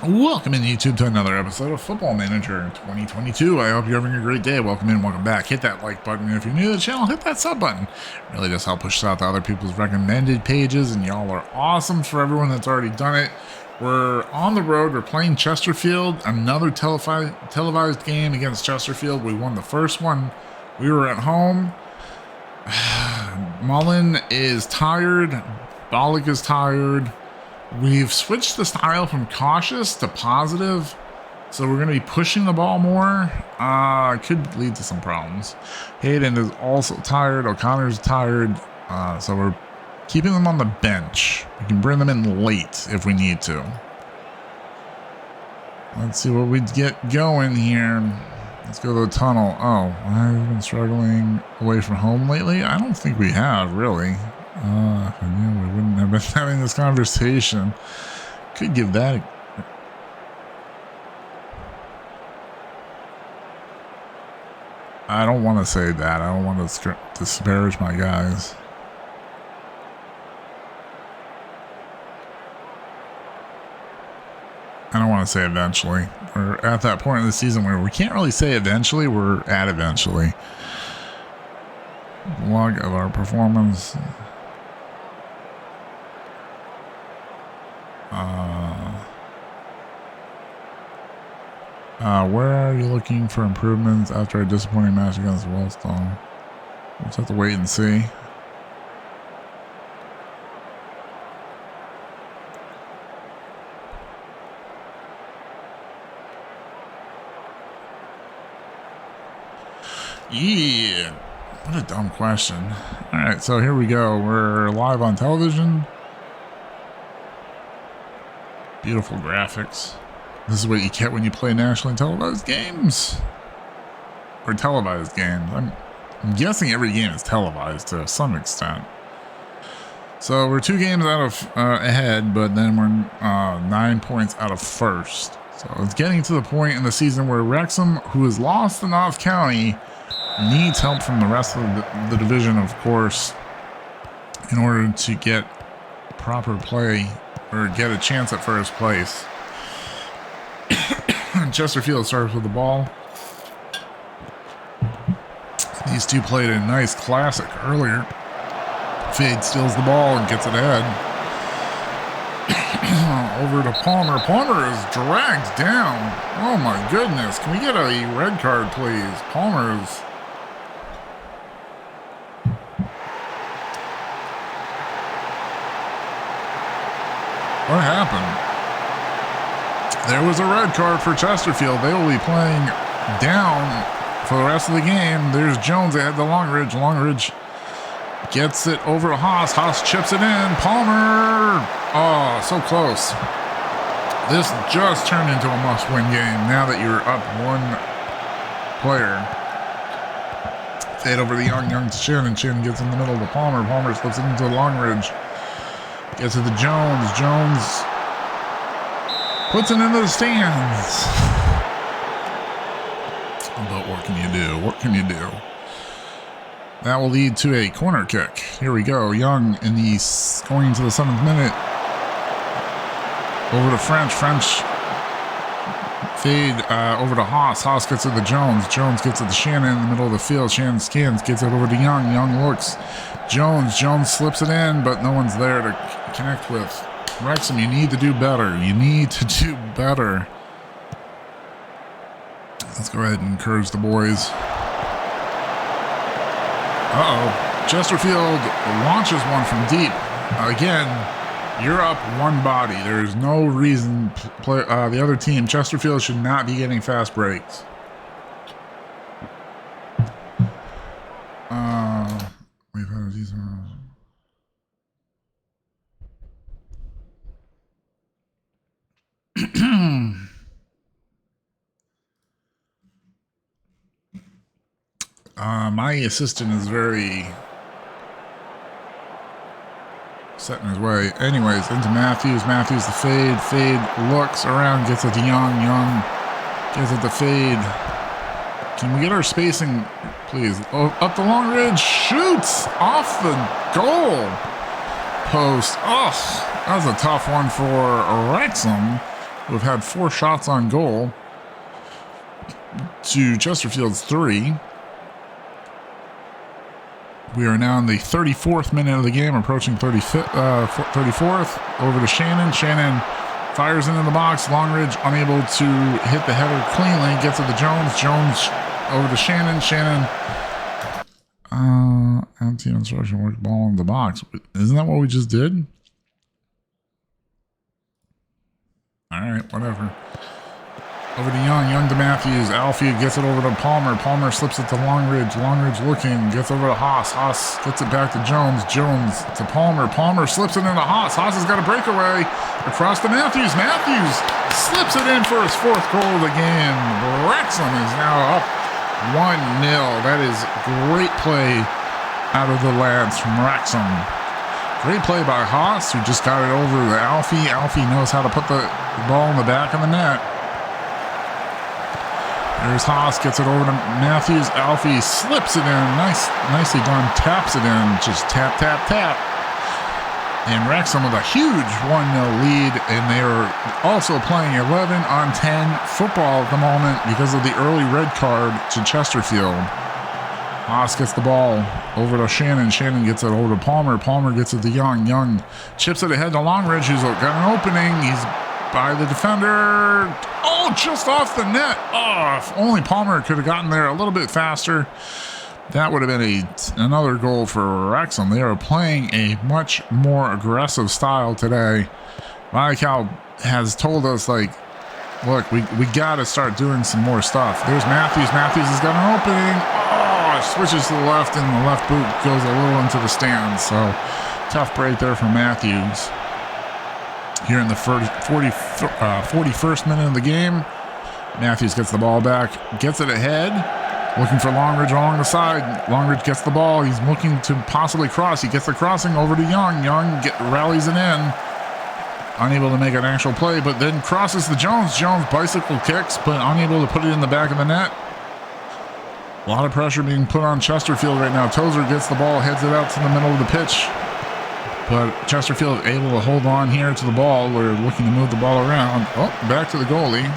Welcome in YouTube to another episode of Football Manager 2022. I hope you're having a great day. Welcome in, welcome back. Hit that like button. If you're new to the channel, hit that sub button. Really does help push this out to other people's recommended pages, and y'all are awesome. For everyone that's already done it, we're on the road. We're playing Chesterfield, another televised game against Chesterfield. We won the first one. We were at home. Mullen is tired. Bollock is tired. We've switched the style from cautious to positive, so we're going to be pushing the ball more. Could lead to some problems. Hayden is also tired. O'Connor's tired, so we're keeping them on the bench. We can bring them in late if we need to. Let's see what we get going here. Let's go to the tunnel. Oh, have we been struggling away from home lately? I don't think we have, really. Yeah, we wouldn't have been having this conversation. Could give that I don't want to say that. I don't want to disparage my guys. I don't want to say eventually. We're at that point in the season where we can't really say eventually. We're at eventually. Log of our performance. Where are you looking for improvements after a disappointing match against Wellstone? We'll just have to wait and see. Yeah, what a dumb question. All right, so here we go. We're live on television. Beautiful graphics. This is what you get when you play nationally televised games. Or televised games. I'm guessing every game is televised to some extent. So we're 2 games out of ahead, but then we're 9 points out of first. So it's getting to the point in the season where WREXHAM, who has lost to Notts County, needs help from the rest of the division, of course, in order to get proper play or get a chance at first place. Chesterfield starts with the ball. These two played a nice classic earlier. Fade steals the ball and gets it ahead. Over to Palmer. Palmer is dragged down. Oh my goodness. Can we get a red card, please? Palmer's... What happened? There was a red card for Chesterfield. They will be playing down for the rest of the game. There's Jones ahead to Longridge. Longridge gets it over to Haas. Haas chips it in. Palmer. Oh, so close. This just turned into a must-win game now that you're up 1 player. Fade over to Young. Young to Chin, and Chin gets in the middle to Palmer. Palmer slips it into Longridge. Gets it to Jones. Jones puts it into the stands. But what can you do? What can you do? That will lead to a corner kick. Here we go. Young in the going to the 7th minute. Over to French. French fade over to Haas. Haas gets it to Jones. Jones gets it to Shannon in the middle of the field. Shannon skins, gets it over to Young. Young looks. Jones slips it in, but no one's there to connect with. Wrexham, you need to do better. You need to do better. Let's go ahead and encourage the boys. Uh-oh. Chesterfield launches one from deep. Again, you're up 1 body. There's no reason the other team, Chesterfield, should not be getting fast breaks. We've had a decent run. My assistant is very set in his way. Anyways, into Matthews. Matthews the fade. Fade looks around, gets it to Young. Young gets it to Fade. Can we get our spacing, please? Oh, up the long ridge. Shoots off the goal post. Oh, that was a tough one for Wrexham. who have had 4 shots on goal, to Chesterfield's 3. We are now in the 34th minute of the game, approaching 34th. Over to Shannon. Shannon fires into the box. Longridge unable to hit the header cleanly. Gets it to Jones. Jones over to Shannon. Shannon. Team instruction work ball in the box. Isn't that what we just did? All right, whatever. Over to Young. Young to Matthews. Alfie gets it over to Palmer. Palmer slips it to Longridge. Longridge looking. Gets over to Haas. Haas gets it back to Jones. Jones to Palmer. Palmer slips it into Haas. Haas has got a breakaway. Across to Matthews. Matthews slips it in for his 4th goal of the game. Wrexham is now up 1-0. That is great play out of the lads from Wrexham. Great play by Haas, who just got it over to Alfie. Alfie knows how to put the ball in the back of the net. There's Haas, gets it over to Matthews. Alfie slips it in. Nicely done. Taps it in. Just tap, tap, tap. And Wrexham with a huge 1-0 lead. And they are also playing 11-on-10 football at the moment because of the early red card to Chesterfield. Haas gets the ball over to Shannon. Shannon gets it over to Palmer. Palmer gets it to Young. Young chips it ahead to Longridge, who's got an opening. He's by the defender. Oh, just off the net. Oh, if only Palmer could have gotten there a little bit faster, that would have been another goal for Wrexham. They are playing a much more aggressive style today. Vical has told us, like, look, we got to start doing some more stuff. There's Matthews. Matthews has got an opening. Oh, switches to the left, and the left boot goes a little into the stands. So tough break there for Matthews. Here in the 41st minute of the game, Matthews gets the ball back, gets it ahead, looking for Longridge along the side. Longridge gets the ball. He's looking to possibly cross. He gets the crossing over to Young. Young rallies it in. Unable to make an actual play, but then crosses to Jones. Jones bicycle kicks, but unable to put it in the back of the net. A lot of pressure being put on Chesterfield right now. Tozer gets the ball, heads it out to the middle of the pitch. But Chesterfield able to hold on here to the ball. We're looking to move the ball around. Oh, back to the goalie.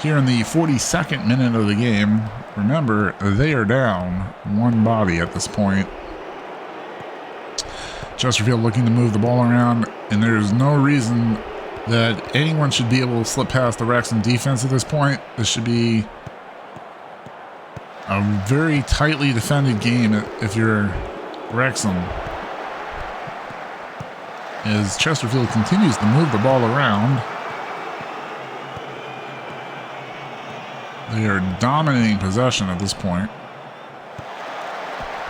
Here in the 42nd minute of the game. Remember, they are down 1 body at this point. Chesterfield looking to move the ball around, and there's no reason that anyone should be able to slip past the Wrexham defense at this point. This should be a very tightly defended game if you're Wrexham. As Chesterfield continues to move the ball around. They are dominating possession at this point.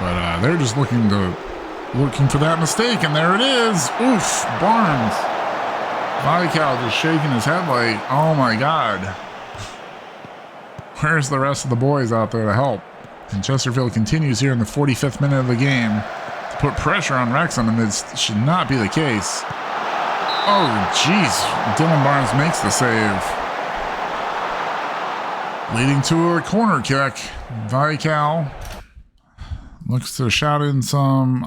But they're just looking for that mistake, and there it is. Oof, Barnes. Vical just shaking his head like, oh my God. Where's the rest of the boys out there to help? And Chesterfield continues here in the 45th minute of the game. Put pressure on Wrexham, and this should not be the case. Oh, jeez. Dylan Barnes makes the save. Leading to a corner kick. Vical looks to shout in some,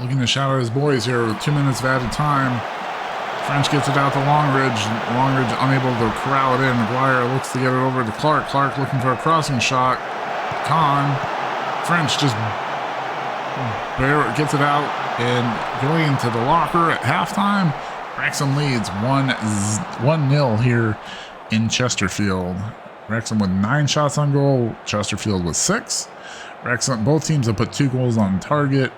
looking to shout at his boys here with 2 minutes of added time. French gets it out to Longridge. Longridge unable to corral it in. McGuire looks to get it over to Clark. Clark looking for a crossing shot. French just gets it out, and going into the locker at halftime, Wrexham leads 1-0 here in Chesterfield. Wrexham with 9 shots on goal, Chesterfield with 6. Wrexham, both teams have put 2 goals on target.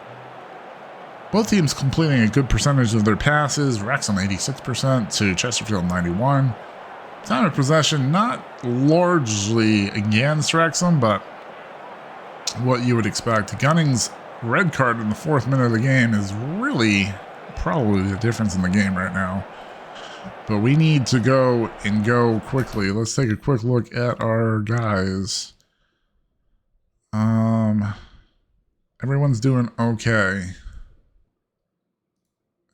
Both teams completing a good percentage of their passes. Wrexham 86% to Chesterfield 91%. Time of possession not largely against Wrexham, but what you would expect. Gunning's red card in the 4th minute of the game is really probably the difference in the game right now. But we need to go quickly. Let's take a quick look at our guys. Everyone's doing okay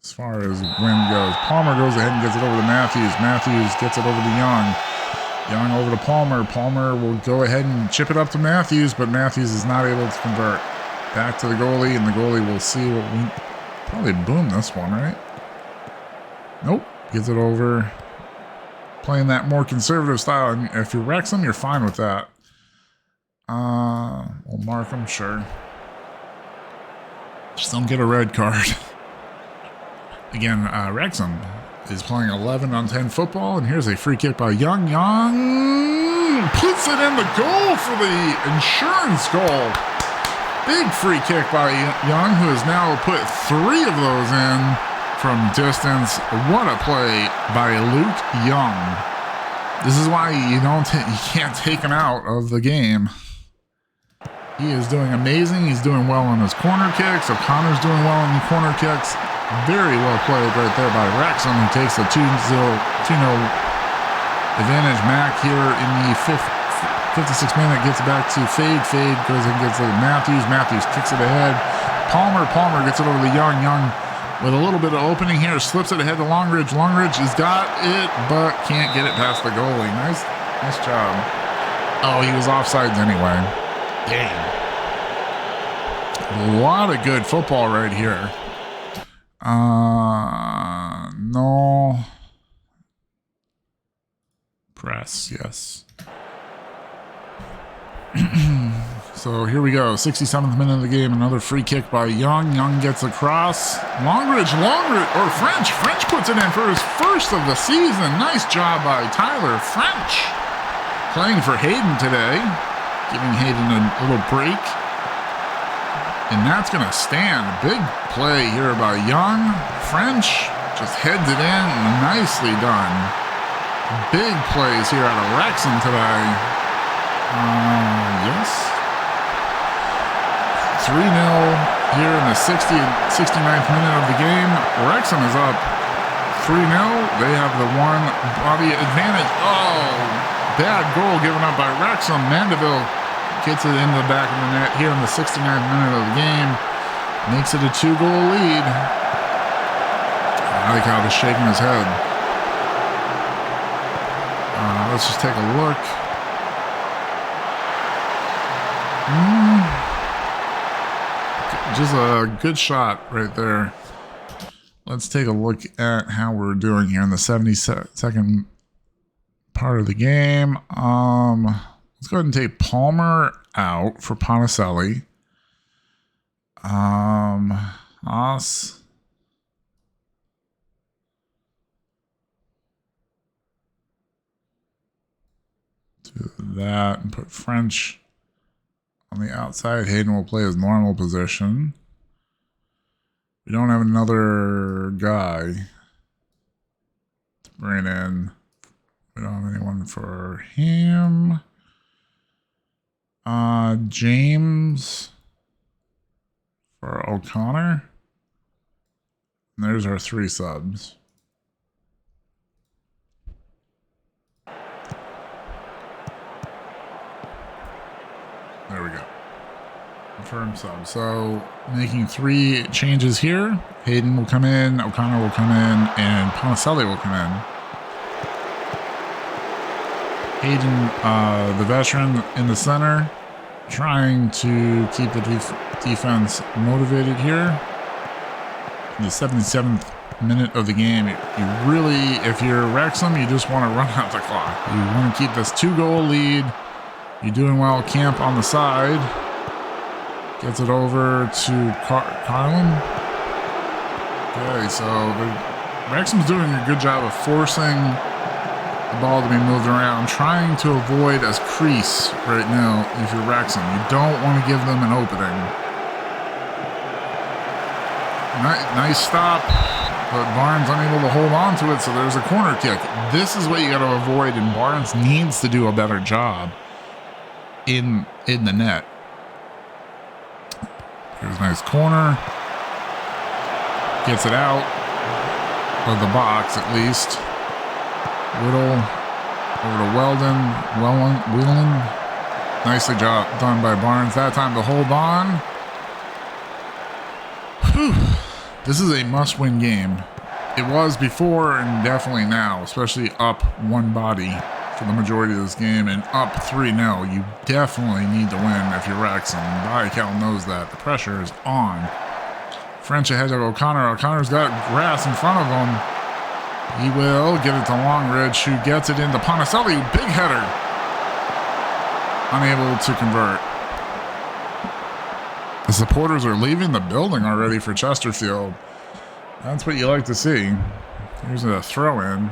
as far as win goes. Palmer goes ahead and gets it over to Matthews. Matthews gets it over to Young. Young over to Palmer. Palmer will go ahead and chip it up to Matthews, but Matthews is not able to convert. Back to the goalie, and the goalie will see what we probably boom this one, right? Nope. Gets it over. Playing that more conservative style. And if you're Wrexham, you're fine with that. We'll mark them, sure. Just don't get a red card. Again, Wrexham is playing 11 on 10 football, and here's a free kick by Young. Young puts it in the goal for the insurance goal. Big free kick by Young, who has now put 3 of those in from distance. What a play by Luke Young. This is why you can't take him out of the game. He is doing amazing. He's doing well on his corner kicks. O'Connor's doing well on the corner kicks. Very well played right there by Wrexham, who takes a 2-0 advantage. Mac here in the 56th minute gets it back to Fade. Fade goes and gets it to Matthews. Matthews kicks it ahead. Palmer gets it over to Young. Young with a little bit of opening here, slips it ahead to Longridge. Longridge has got it, but can't get it past the goalie. Nice job. Oh, he was offsides anyway. Damn. A lot of good football right here. No. Press, yes. So here we go. 67th minute of the game. Another free kick by Young. Young gets across. Longridge, or French. French puts it in for his first of the season. Nice job by Tyler French. Playing for Hayden today. Giving Hayden a little break. And that's going to stand. Big play here by Young. French just heads it in. Nicely done. Big plays here out of Wrexham today. Yes. 3-0 here in the 69th minute of the game. Wrexham is up 3-0. They have the one body advantage. Oh, bad goal given up by Wrexham. Mandeville gets it into the back of the net here in the 69th minute of the game. Makes it a 2-goal lead. I like how he's shaking his head. Let's just take a look. Just a good shot right there. Let's take a look at how we're doing here in the 72nd part of the game. Let's go ahead and take Palmer out for Ponticelli. Us. Do that and put French on the outside. Hayden will play his normal position. We don't have another guy to bring in. We don't have anyone for him. James for O'Connor. And there's our 3 subs. There we go. Confirm sub. So making 3 changes here. Hayden will come in, O'Connor will come in, and Ponticelli will come in. Hayden, the veteran in the center, trying to keep the defense motivated here. In the 77th minute of the game, you really, if you're Wrexham, you just want to run out the clock. You want to keep this 2-goal lead. You're doing well. Camp on the side. Gets it over to Carlin. Okay, so Wrexham's doing a good job of forcing the ball to be moved around, trying to avoid a crease right now if you're Wrexham. You don't want to give them an opening. Nice stop, but Barnes unable to hold on to it, so there's a corner kick. This is what you got to avoid, and Barnes needs to do a better job in the net. Here's a nice corner. Gets it out of the box at least. Whittle over to Whelan. Nicely done by Barnes. That time to hold on. Whew. This is a must-win game. It was before and definitely now, especially up one body for the majority of this game and up 3-0. You definitely need to win if you're Wrexham. Cal knows that. The pressure is on. French ahead of O'Connor. O'Connor's got grass in front of him. He will get it to Longridge, who gets it into Ponticelli. Big header. Unable to convert. The supporters are leaving the building already for Chesterfield. That's what you like to see. Here's a throw-in.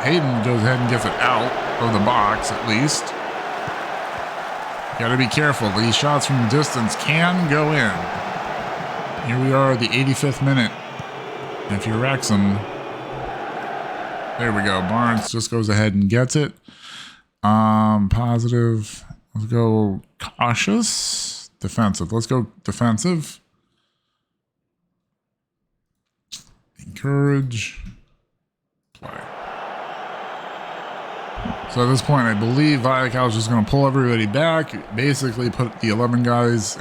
Hayden goes ahead and gets it out of the box, at least. Got to be careful. These shots from distance can go in. Here we are, the 85th minute. If you're Wrexham, there we go. Barnes just goes ahead and gets it. Positive. Let's go cautious. Defensive. Let's go defensive. Encourage. Play. So at this point, I believe Viacal's just going to pull everybody back. Basically put the 11 guys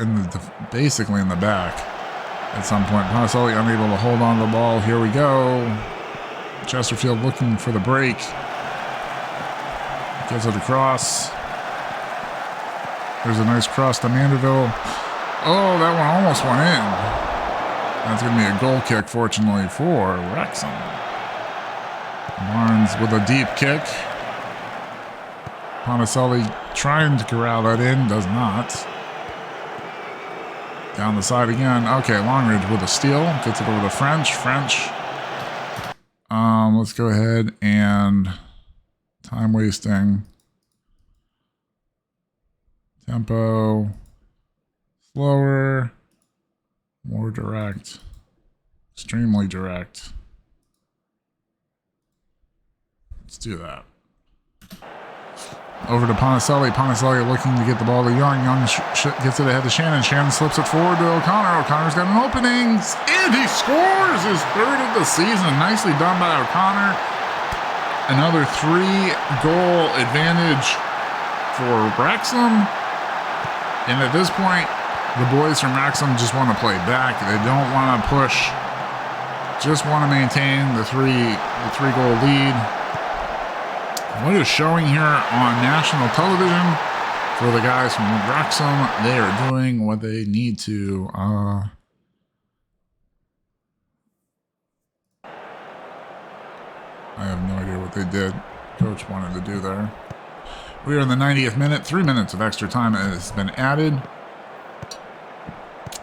basically in the back at some point. Ponticelli unable to hold on to the ball. Here we go. Chesterfield looking for the break. Gets it across. There's a nice cross to Mandeville. Oh, that one almost went in. That's going to be a goal kick, fortunately, for Wrexham. Barnes with a deep kick. Ponticelli trying to corral that in. Does not. Down the side again. Okay, Longridge with a steal. Gets it over to French. Let's go ahead and... Time wasting. Tempo. Slower. More direct. Extremely direct. Let's do that. Over to Ponticelli. Ponticelli looking to get the ball to Young. Young gets it ahead to Shannon. Shannon slips it forward to O'Connor. O'Connor's got an opening. And he scores his third of the season. Nicely done by O'Connor. Another 3-goal advantage for Wrexham. And at this point, the boys from Wrexham just want to play back. They don't want to push. Just want to maintain the three-goal lead. What is showing here on national television for the guys from Wrexham? They are doing what they need to. I have no idea what they did. Coach wanted to do there. We are in the 90th minute. 3 minutes of extra time has been added.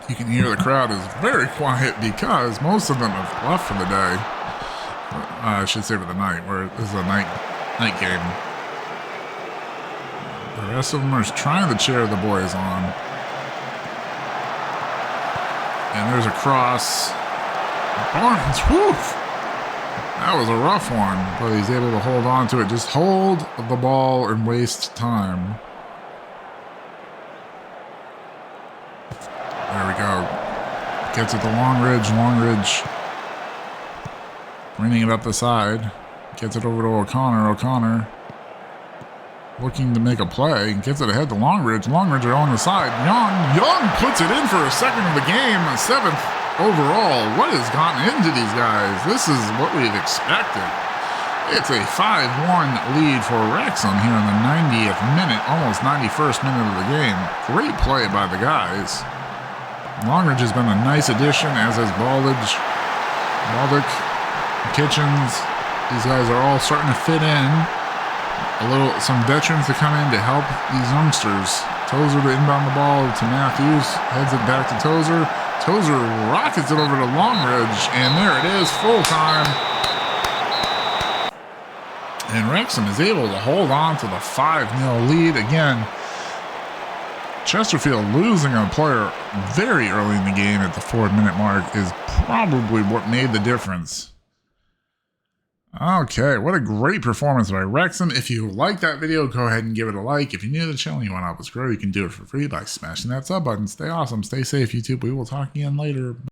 You can hear the crowd is very quiet because most of them have left for the day. I should say for the night, where this is a night game. The rest of them are trying to cheer the boys on. And there's a cross. Barnes, woof! That was a rough one, but he's able to hold on to it. Just hold the ball and waste time. There we go. Gets it to Longridge. Longridge bringing it up the side. Gets it over to O'Connor. O'Connor looking to make a play. Gets it ahead to Longridge. Longridge are on the side. Young puts it in for a second of the game. 7th overall. What has gotten into these guys? This is what we've expected. It's a 5-1 lead for Wrexham here in the 90th minute, almost 91st minute of the game. Great play by the guys. Longridge has been a nice addition, as has Baldick, Kitchens. These guys are all starting to fit in. Some veterans to come in to help these youngsters. Tozer to inbound the ball to Matthews. Heads it back to Tozer. Tozer rockets it over to Longridge, and there it is, full time. And Wrexham is able to hold on to the 5-0 lead. Again, Chesterfield losing a player very early in the game at the 4-minute mark is probably what made the difference. Okay, what a great performance by Wrexham. If you like that video, go ahead and give it a like. If you're new to the channel and you want to help us grow, you can do it for free by smashing that sub button. Stay awesome, stay safe, YouTube. We will talk again later.